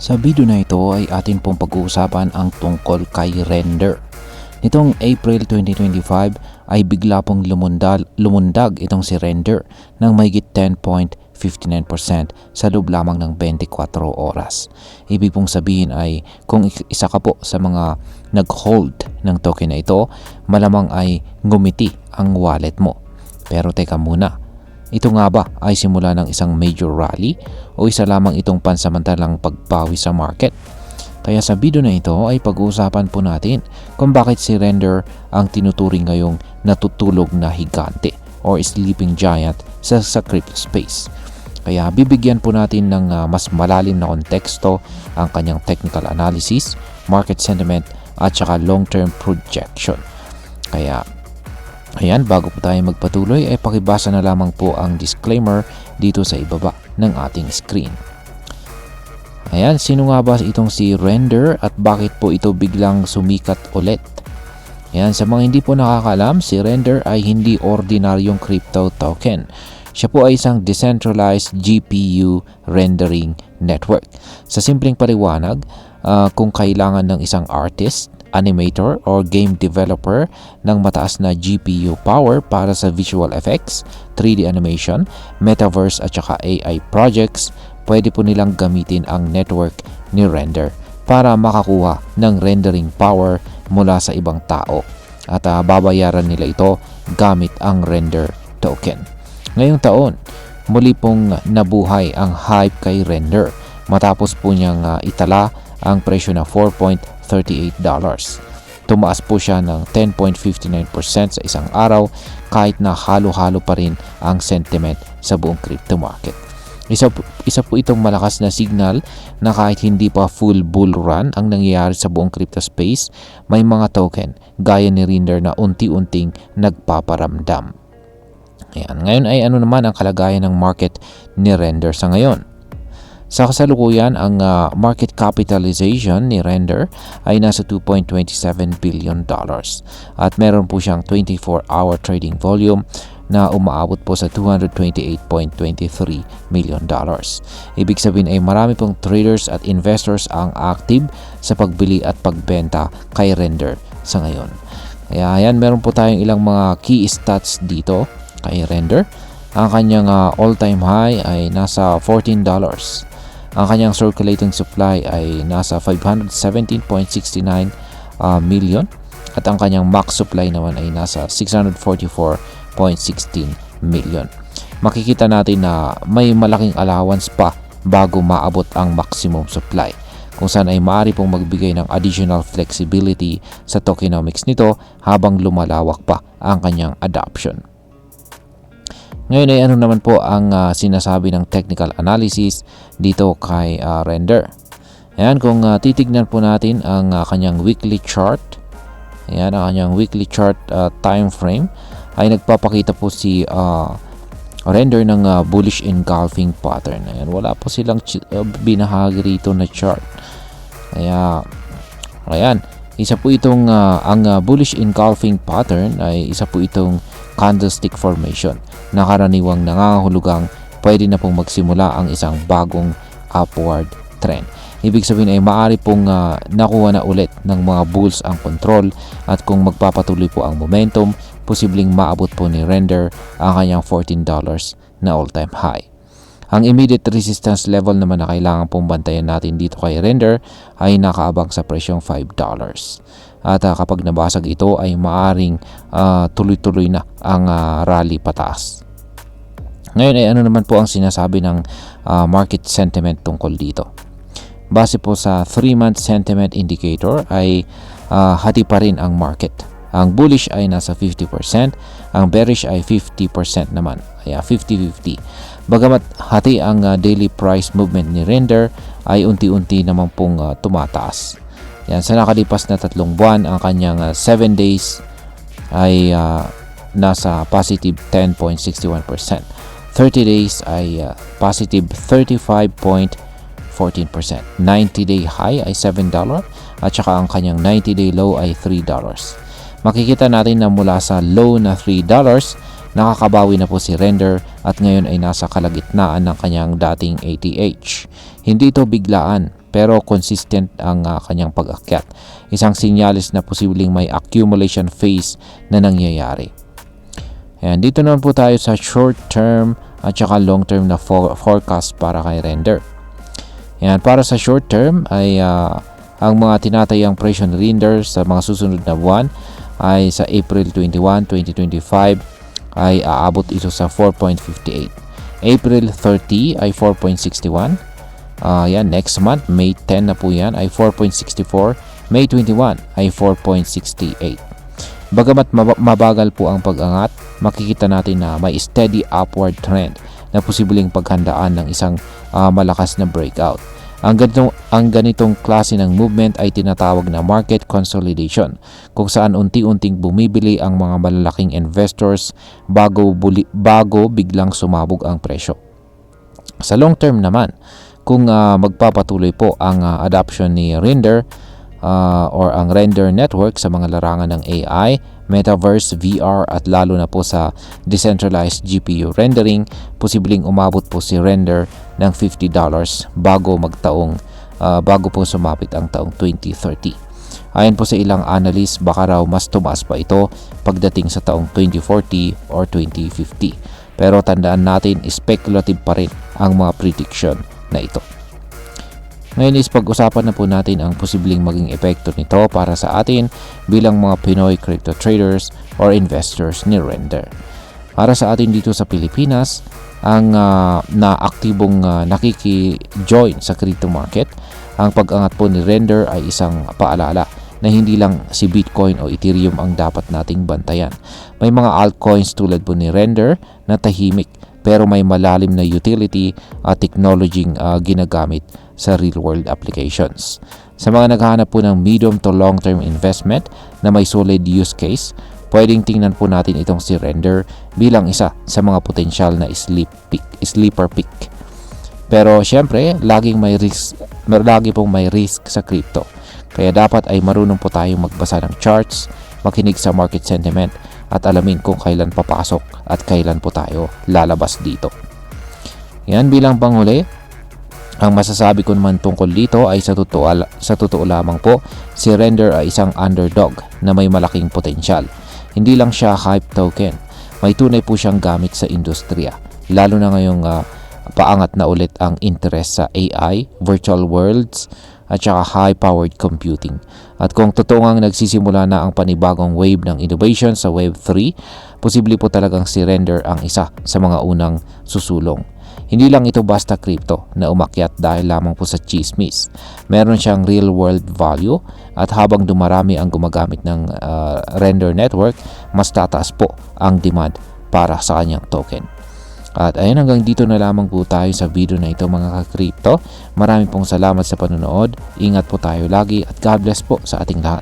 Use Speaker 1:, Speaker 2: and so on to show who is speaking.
Speaker 1: Sa video na ito ay atin pong pag-uusapan ang tungkol kay Render. Nitong April 2025 ay bigla pong lumundag itong si Render ng mahigit 10.59% sa loob lamang ng 24 oras. Ibig pong sabihin ay kung isa ka po sa mga nag-hold ng token na ito, malamang ay ngumiti ang wallet mo. Pero teka muna, ito nga ba ay simula ng isang major rally o isa lamang itong pansamantalang pagbawi sa market? Kaya sa video na ito ay pag-uusapan po natin kung bakit si Render ang tinuturing ngayong natutulog na higante or sleeping giant sa crypto space. Kaya bibigyan po natin ng mas malalim na konteksto ang kanyang technical analysis, market sentiment at saka long-term projection. Kaya ayan, bago po tayo magpatuloy ay pakibasa na lamang po ang disclaimer dito sa ibaba ng ating screen. Ayan, sino nga ba itong si Render at bakit po ito biglang sumikat ulit? Ayan, sa mga hindi po nakakaalam, si Render ay hindi ordinaryong crypto token. Siya po ay isang decentralized GPU rendering network. Sa simpleng paliwanag, kung kailangan ng isang artist, animator or game developer ng mataas na GPU power para sa visual effects, 3D animation, metaverse at saka AI projects, pwede po nilang gamitin ang network ni Render para makakuha ng rendering power mula sa ibang tao at babayaran nila ito gamit ang Render token. Ngayong taon, muli pong nabuhay ang hype kay Render matapos po niyang itala ang presyo na $4.38. Tumaas po siya ng 10.59% sa isang araw kahit na halo-halo pa rin ang sentiment sa buong crypto market. Isa po itong malakas na signal na kahit hindi pa full bull run ang nangyayari sa buong crypto space, may mga token gaya ni Render na unti-unting nagpaparamdam. Ayan. Ngayon ay ano naman ang kalagayan ng market ni Render sa ngayon? Sa kasalukuyan, ang market capitalization ni Render ay nasa $2.27 billion at meron po siyang 24-hour trading volume na umaabot po sa $228.23 million. Ibig sabihin ay marami pong traders at investors ang active sa pagbili at pagbenta kay Render sa ngayon. Kaya ayan, meron po tayong ilang mga key stats dito kay Render. Ang kanyang all-time high ay nasa $14. Ang kanyang circulating supply ay nasa 517.69 million at ang kanyang max supply naman ay nasa 644.16 million. Makikita natin na may malaking allowance pa bago maabot ang maximum supply, kung saan ay maaari pong magbigay ng additional flexibility sa tokenomics nito habang lumalawak pa ang kanyang adoption. Ngayon ay ano naman po ang sinasabi ng technical analysis dito kay Render. Ayan, kung titignan po natin ang kanyang weekly chart. Ayan, ang kanyang weekly chart time frame ay nagpapakita po si Render ng bullish engulfing pattern. Ayan, wala po silang binahagi rito na chart. Kaya, ayan, isa po itong ang bullish engulfing pattern ay isa po itong candlestick formation na karaniwang nangangahulugang pwede na pong magsimula ang isang bagong upward trend. Ibig sabihin ay maaari pong nakuha na ulit ng mga bulls ang control at kung magpapatuloy po ang momentum, posibleng maabot po ni Render ang kanyang $14 na all-time high. Ang immediate resistance level naman na kailangan pong bantayan natin dito kay Render ay nakaabang sa presyong $5. At kapag nabasag ito ay maaring tuloy-tuloy na ang rally pataas. Ngayon ay ano naman po ang sinasabi ng market sentiment tungkol dito? Base po sa 3-month sentiment indicator ay hati pa rin ang market. Ang bullish ay nasa 50%, ang bearish ay 50% naman. Kaya 50-50. Bagamat hati ang daily price movement ni Render ay unti-unti naman pong tumataas. Yan, sa nakalipas na 3 buwan, ang kanyang 7 days ay nasa positive 10.61%. 30 days ay positive 35.14%. 90-day high ay $7 at saka ang kanyang 90-day low ay $3. Makikita natin na mula sa low na $3, nakakabawi na po si Render at ngayon ay nasa kalagitnaan ng kanyang dating ATH. Hindi ito biglaan. pero consistent ang kanyang pag-akyat. Isang sinyalis na posibleng may accumulation phase na nangyayari. Ayan, dito naman po tayo sa short term at saka long term na forecast para kay Render. Ayan, para sa short term ay ang mga tinatayang presyo ni Render sa mga susunod na buwan ay sa April 21, 2025 ay aabot ito sa 4.58. April 30 ay 4.61. Yan, next month, May 10 na po yan ay 4.64. May 21 ay 4.68. Bagamat mabagal po ang pag-angat, makikita natin na may steady upward trend na posibleng paghandaan ng isang malakas na breakout. Ang ganitong klase ng movement ay tinatawag na market consolidation, kung saan unti-unting bumibili ang mga malalaking investors bago biglang sumabog ang presyo. Sa long term naman, kung magpapatuloy po ang adoption ni Render or ang Render network sa mga larangan ng AI, Metaverse, VR at lalo na po sa decentralized GPU rendering, posibleng umabot po si Render ng $50 bago po sumapit ang taong 2030. Ayon po sa ilang analyst, baka raw mas tumaas pa ito pagdating sa taong 2040 or 2050. Pero tandaan natin, speculative pa rin ang mga prediction na ito. Ngayon is pag-usapan na po natin ang posibleng maging epekto nito para sa atin bilang mga Pinoy crypto traders or investors ni Render. Para sa atin dito sa Pilipinas, ang naaktibong nakiki-join sa crypto market, ang pag-angat po ni Render ay isang paalala na hindi lang si Bitcoin o Ethereum ang dapat nating bantayan. May mga altcoins tulad po ni Render na tahimik pero may malalim na utility at technology ginagamit sa real-world applications. Sa mga naghahanap po ng medium to long-term investment na may solid use case, pwedeng tingnan po natin itong si Render bilang isa sa mga potensyal na sleeper pick. Pero syempre, lagi pong may risk sa crypto. Kaya dapat ay marunong po tayong magbasa ng charts, makinig sa market sentiment, at alamin kung kailan papasok at kailan po tayo lalabas dito. Yan, bilang panghuli, ang masasabi ko naman tungkol dito ay sa totoo lamang po, si Render ay isang underdog na may malaking potensyal. Hindi lang siya hype token, may tunay po siyang gamit sa industriya, lalo na ngayong paangat na ulit ang interest sa AI, virtual worlds, at saka high-powered computing. At kung totoo ngang nagsisimula na ang panibagong wave ng innovation sa Web 3, posible po talagang si Render ang isa sa mga unang susulong. Hindi lang ito basta crypto na umakyat dahil lamang po sa chismis. Meron siyang real-world value at habang dumarami ang gumagamit ng Render network, mas tataas po ang demand para sa kanyang token. At ayun, hanggang dito na lamang po tayo sa video na ito mga ka-crypto. Maraming pong salamat sa panonood. Ingat po tayo lagi at God bless po sa ating lahat.